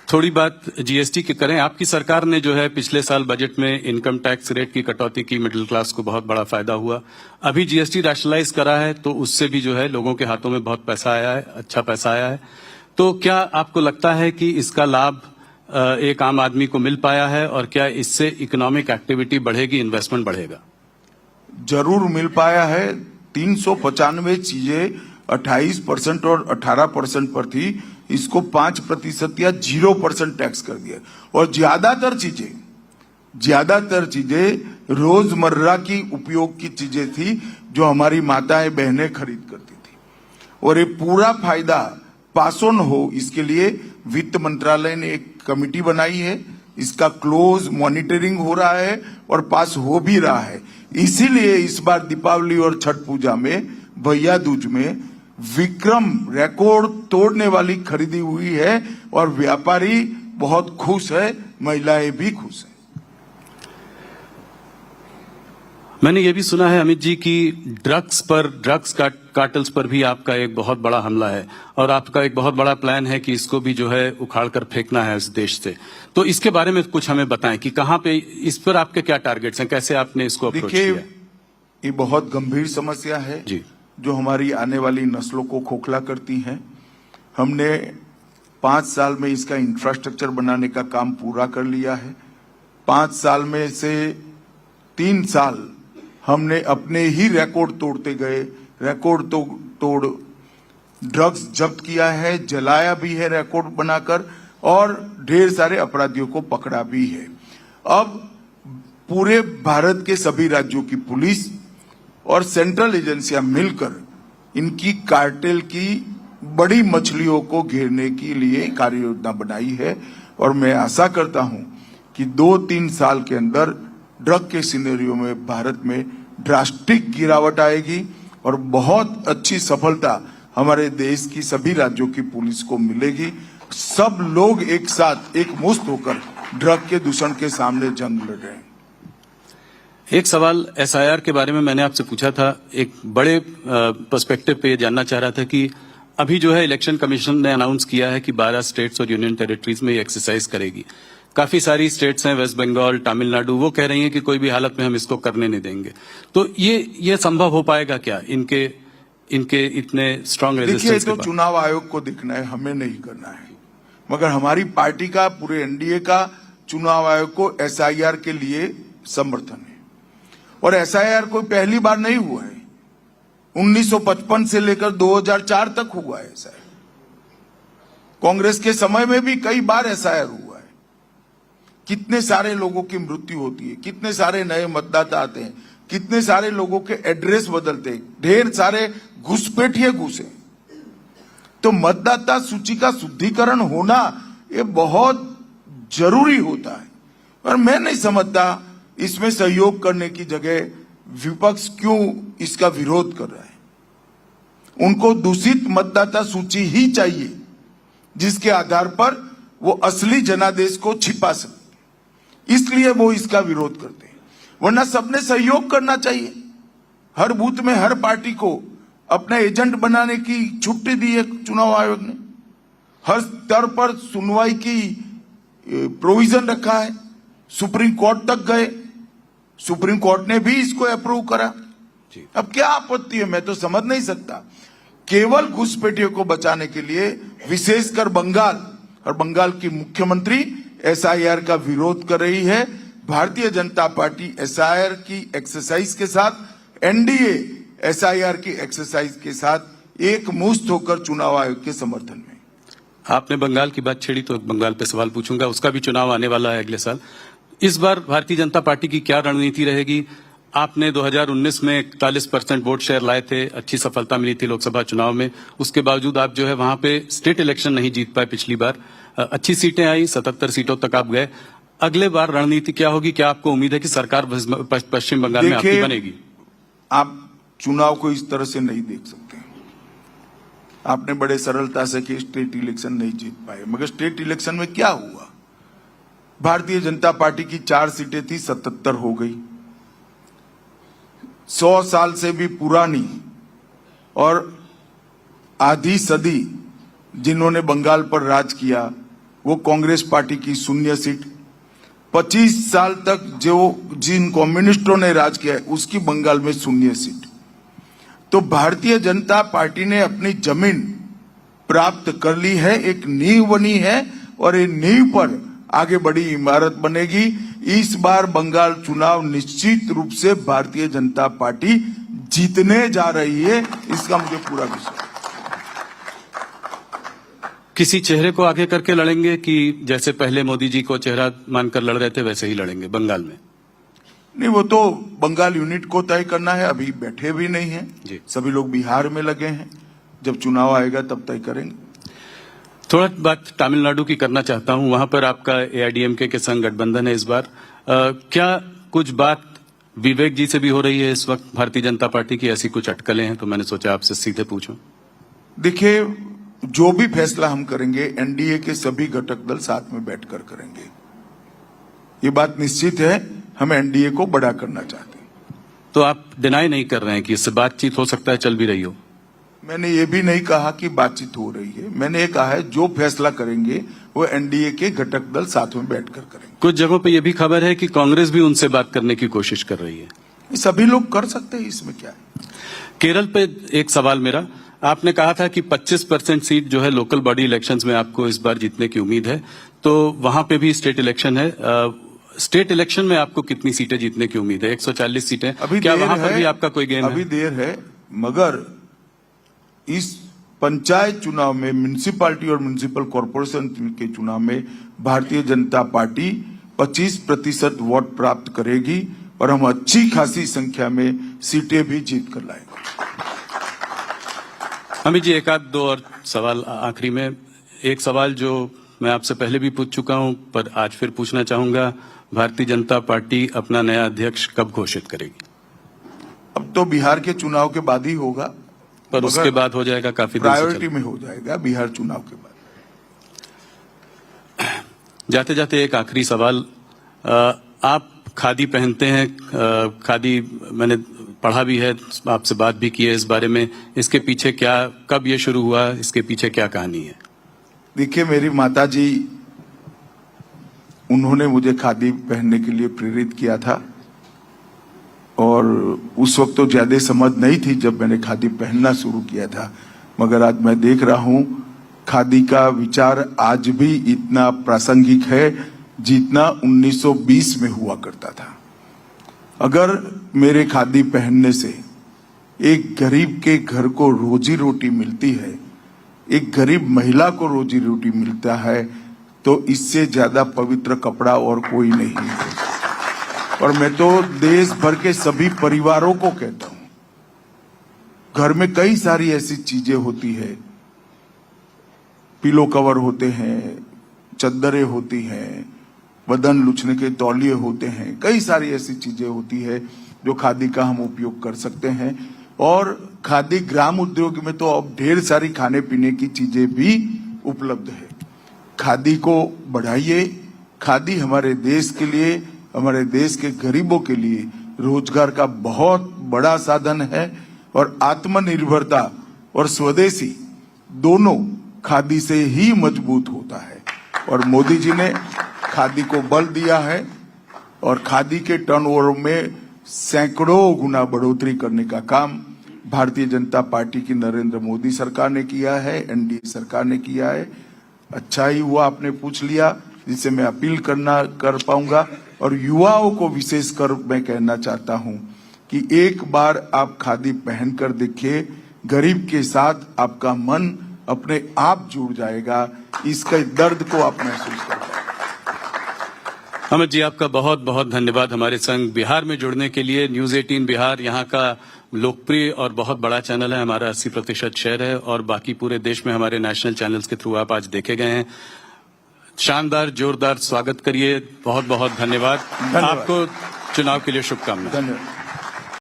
थोड़ी बात जीएसटी की करें। आपकी सरकार ने जो है पिछले साल बजट में इनकम टैक्स रेट की कटौती की, मिडिल क्लास को बहुत बड़ा फायदा हुआ। अभी जीएसटी रैशनलाइज करा है तो उससे भी जो है लोगों के हाथों में बहुत पैसा आया है, अच्छा पैसा आया है। तो क्या आपको लगता है कि इसका लाभ एक आम आदमी को मिल पाया है और क्या इससे इकोनॉमिक एक्टिविटी बढ़ेगी, इन्वेस्टमेंट बढ़ेगा? जरूर मिल पाया है। 395 चीजें 28% और 18% पर थी, इसको 5% या 0% टैक्स कर दिया। और ज्यादातर चीजें रोजमर्रा की उपयोग की चीजें थी जो हमारी माताएं बहनें खरीद करती थी। और ये पूरा फायदा पास ऑन हो, इसके लिए वित्त मंत्रालय ने एक कमेटी बनाई है। इसका क्लोज मॉनिटरिंग हो रहा है और पास हो भी रहा है। इसीलिए इस बार दीपावली और छठ पूजा में, भैया दूज में विक्रम रिकॉर्ड तोड़ने वाली खरीदी हुई है और व्यापारी बहुत खुश है, महिलाएं भी खुश हैं। मैंने ये भी सुना है अमित जी कि ड्रग्स कार्टल्स पर भी आपका एक बहुत बड़ा हमला है और आपका एक बहुत बड़ा प्लान है कि इसको भी जो है उखाड़ कर फेंकना है इस देश से। तो इसके बारे में कुछ हमें बताएं कि कहां पे इस पर आपके क्या टारगेट्स हैं, कैसे आपने इसको अप्रोच किया? देखिए, ये बहुत गंभीर समस्या है जी, जो हमारी आने वाली नस्लों को खोखला करती है। हमने 5 साल में इसका इंफ्रास्ट्रक्चर बनाने का काम पूरा कर लिया है। 5 साल में से 3 साल हमने अपने ही रिकॉर्ड तोड़ते गए, रिकॉर्ड तोड़ ड्रग्स जब्त किया है, जलाया भी है रिकॉर्ड बनाकर, और ढेर सारे अपराधियों को पकड़ा भी है। अब पूरे भारत के सभी राज्यों की पुलिस और सेंट्रल एजेंसियां मिलकर इनकी कार्टेल की बड़ी मछलियों को घेरने के लिए कार्य योजना बनाई है। और मैं आशा करता हूं कि 2-3 साल के अंदर ड्रग के सिनेरियो में भारत में ड्रास्टिक गिरावट आएगी और बहुत अच्छी सफलता हमारे देश की सभी राज्यों की पुलिस को मिलेगी। सब लोग एक साथ एकमुश्त होकर ड्रग के दूषण के सामने जंग लड़ रहे हैं। एक सवाल एसआईआर के बारे में मैंने आपसे पूछा था, एक बड़े पर्सपेक्टिव पे जानना चाह रहा था कि अभी जो है इलेक्शन कमीशन ने अनाउंस किया है कि 12 स्टेट्स और यूनियन टेरिटरीज में ये एक्सरसाइज करेगी। काफी सारी स्टेट्स हैं, वेस्ट बंगाल, तमिलनाडु, वो कह रही हैं कि कोई भी हालत में हम इसको करने नहीं देंगे। तो ये संभव हो पाएगा क्या इनके इतने स्ट्रांग रेजिस्टेंस? देखिए, तो चुनाव आयोग को देखना है, हमें नहीं करना है। मगर हमारी पार्टी का, पूरे एनडीए का चुनाव आयोग को एसआईआर के लिए समर्थन है। और एसआईआर कोई पहली बार नहीं हुआ है, 1955 से लेकर 2004 तक हुआ है एसआईआर। कांग्रेस के समय में भी कई बार एसआईआर हुआ है। कितने सारे लोगों की मृत्यु होती है, कितने सारे नए मतदाता आते हैं, कितने सारे लोगों के एड्रेस बदलते हैं, ढेर सारे घुसपैठिए घुसे। तो मतदाता सूची का शुद्धिकरण होना ये बहुत जरूरी होता है। और मैं नहीं समझता इसमें सहयोग करने की जगह विपक्ष क्यों इसका विरोध कर रहा है। उनको दूषित मतदाता सूची ही चाहिए जिसके आधार पर वो असली जनादेश को छिपा सकते, इसलिए वो इसका विरोध करते हैं। वरना सबने सहयोग करना चाहिए। हर बूथ में हर पार्टी को अपना एजेंट बनाने की छुट्टी दी है चुनाव आयोग ने। हर स्तर पर सुनवाई की प्रोविजन रखा है। सुप्रीम कोर्ट तक गए, सुप्रीम कोर्ट ने भी इसको अप्रूव करा। अब क्या आपत्ति है, मैं तो समझ नहीं सकता। केवल घुसपैठियों को बचाने के लिए विशेषकर बंगाल और बंगाल की मुख्यमंत्री एसआईआर का विरोध कर रही है। भारतीय जनता पार्टी एसआईआर की एक्सरसाइज के साथ, एनडीए एसआईआर की एक्सरसाइज के साथ एकमुश्त होकर चुनाव आयोग के समर्थन में। आपने बंगाल की बात छेड़ी तो बंगाल पे सवाल पूछूंगा, उसका भी चुनाव आने वाला है अगले साल। इस बार भारतीय जनता पार्टी की क्या रणनीति रहेगी? आपने 2019 में 41% वोट शेयर लाए थे, अच्छी सफलता मिली थी लोकसभा चुनाव में। उसके बावजूद आप जो है वहां पे स्टेट इलेक्शन नहीं जीत पाए पिछली बार। अच्छी सीटें आई, 77 सीटों तक आप गए। अगले बार रणनीति क्या होगी? क्या आपको उम्मीद है कि सरकार पश्चिम बंगाल में आपकी बनेगी? आप चुनाव को इस तरह से नहीं देख सकते। आपने बड़े सरलता से कि स्टेट इलेक्शन नहीं जीत पाए, मगर स्टेट इलेक्शन में क्या हुआ? भारतीय जनता पार्टी की 4 सीटें थी, 77 हो गई। 100 साल से भी पुरानी और आधी सदी जिन्होंने बंगाल पर राज किया, वो कांग्रेस पार्टी की 0 सीट। 25 साल तक जो जिन कम्युनिस्टों ने राज किया है उसकी बंगाल में 0 सीट। तो भारतीय जनता पार्टी ने अपनी जमीन प्राप्त कर ली है, एक नींव बनी है और ये नींव पर आगे बड़ी इमारत बनेगी। इस बार बंगाल चुनाव निश्चित रूप से भारतीय जनता पार्टी जीतने जा रही है, इसका मुझे पूरा विश्वास है। किसी चेहरे को आगे करके लड़ेंगे कि जैसे पहले मोदी जी को चेहरा मानकर लड़ रहे थे वैसे ही लड़ेंगे बंगाल में? नहीं, वो तो बंगाल यूनिट को तय करना है, अभी बैठे भी नहीं है जी। सभी लोग बिहार में लगे हैं, जब चुनाव आएगा तब तय करेंगे। थोड़ा बात तमिलनाडु की करना चाहता हूं, वहां पर आपका एआईडीएमके के संग गठबंधन है इस बार। क्या कुछ बात विवेक जी से भी हो रही है इस वक्त भारतीय जनता पार्टी की? ऐसी कुछ अटकलें हैं तो मैंने सोचा आपसे सीधे पूछूं। देखिए, जो भी फैसला हम करेंगे एनडीए के सभी घटक दल साथ में बैठकर करेंगे, ये बात निश्चित है। हम एनडीए को बड़ा करना चाहते हैं। तो आप डिनाई नहीं कर रहे हैं कि इससे बातचीत हो सकता है, चल भी रही हो? मैंने ये भी नहीं कहा कि बातचीत हो रही है, मैंने ये कहा है जो फैसला करेंगे वो एनडीए के घटक दल साथ में बैठकर करेंगे। कुछ जगहों पे ये भी खबर है कि कांग्रेस भी उनसे बात करने की कोशिश कर रही है। ये सभी लोग कर सकते हैं, इसमें क्या है। केरल पे एक सवाल मेरा, आपने कहा था कि 25% सीट जो है लोकल बॉडी इलेक्शंस में आपको इस बार जीतने की उम्मीद है, तो वहां पे भी स्टेट इलेक्शन है। स्टेट इलेक्शन में आपको कितनी सीटें जीतने की उम्मीद है? 140 सीटें। अभी क्या वहां पर भी आपका कोई गेम है? अभी देर है, मगर इस पंचायत चुनाव में, म्युनिसिपैलिटी और म्युनिसिपल कॉर्पोरेशन के चुनाव में भारतीय जनता पार्टी 25% वोट प्राप्त करेगी और हम अच्छी खासी संख्या में सीटें भी जीत कर लाएंगे। अमित जी, एक आध दो और सवाल आखिरी में। एक सवाल जो मैं आपसे पहले भी पूछ चुका हूं पर आज फिर पूछना चाहूंगा, भारतीय जनता पार्टी अपना नया अध्यक्ष कब घोषित करेगी? अब तो बिहार के चुनाव के बाद ही होगा, पर उसके बाद हो जाएगा, काफी प्रायोरिटी में हो जाएगा बिहार चुनाव के बाद। जाते जाते एक आखिरी सवाल, आप खादी पहनते हैं, खादी मैंने पढ़ा भी है, आपसे बात भी की है इस बारे में। इसके पीछे क्या, कब ये शुरू हुआ, इसके पीछे क्या कहानी है? देखिए, मेरी माता जी, उन्होंने मुझे खादी पहनने के लिए प्रेरित किया था और उस वक्त तो ज्यादा समझ नहीं थी जब मैंने खादी पहनना शुरू किया था, मगर आज मैं देख रहा हूं खादी का विचार आज भी इतना प्रासंगिक है जितना 1920 में हुआ करता था। अगर मेरे खादी पहनने से एक गरीब के घर को रोजी रोटी मिलती है, एक गरीब महिला को रोजी रोटी मिलता है, तो इससे ज्यादा पवित्र कपड़ा और कोई नहीं है। और मैं तो देश भर के सभी परिवारों को कहता हूं, घर में कई सारी ऐसी चीजें होती है, पिलो कवर होते हैं, चद्दरें होती हैं, बदन लुचने के तौलिए होते हैं, कई सारी ऐसी चीजें होती है जो खादी का हम उपयोग कर सकते हैं। और खादी ग्राम उद्योग में तो अब ढेर सारी खाने पीने की चीजें भी उपलब्ध है। खादी को बढ़ाइए। खादी हमारे देश के लिए, हमारे देश के गरीबों के लिए रोजगार का बहुत बड़ा साधन है और आत्मनिर्भरता और स्वदेशी दोनों खादी से ही मजबूत होता है। और मोदी जी ने खादी को बल दिया है और खादी के टर्नओवर में सैकड़ों गुना बढ़ोतरी करने का काम भारतीय जनता पार्टी की नरेंद्र मोदी सरकार ने किया है, एनडीए सरकार ने किया है। अच्छा ही हुआ आपने पूछ लिया, जिससे मैं अपील कर पाऊंगा। और युवाओं को विशेषकर मैं कहना चाहता हूं कि एक बार आप खादी पहनकर देखिए, गरीब के साथ आपका मन अपने आप जुड़ जाएगा, इसके दर्द को आप महसूस कर पाएंगे। अमित जी, आपका बहुत बहुत धन्यवाद हमारे संग बिहार में जुड़ने के लिए। न्यूज 18 बिहार यहाँ का लोकप्रिय और बहुत बड़ा चैनल है, हमारा 80% शेयर है और बाकी पूरे देश में हमारे नेशनल चैनल्स के थ्रू आप आज देखे गए हैं। शानदार, जोरदार स्वागत करिए। बहुत बहुत धन्यवाद। आपको चुनाव के लिए शुभकामनाएं। धन्यवाद।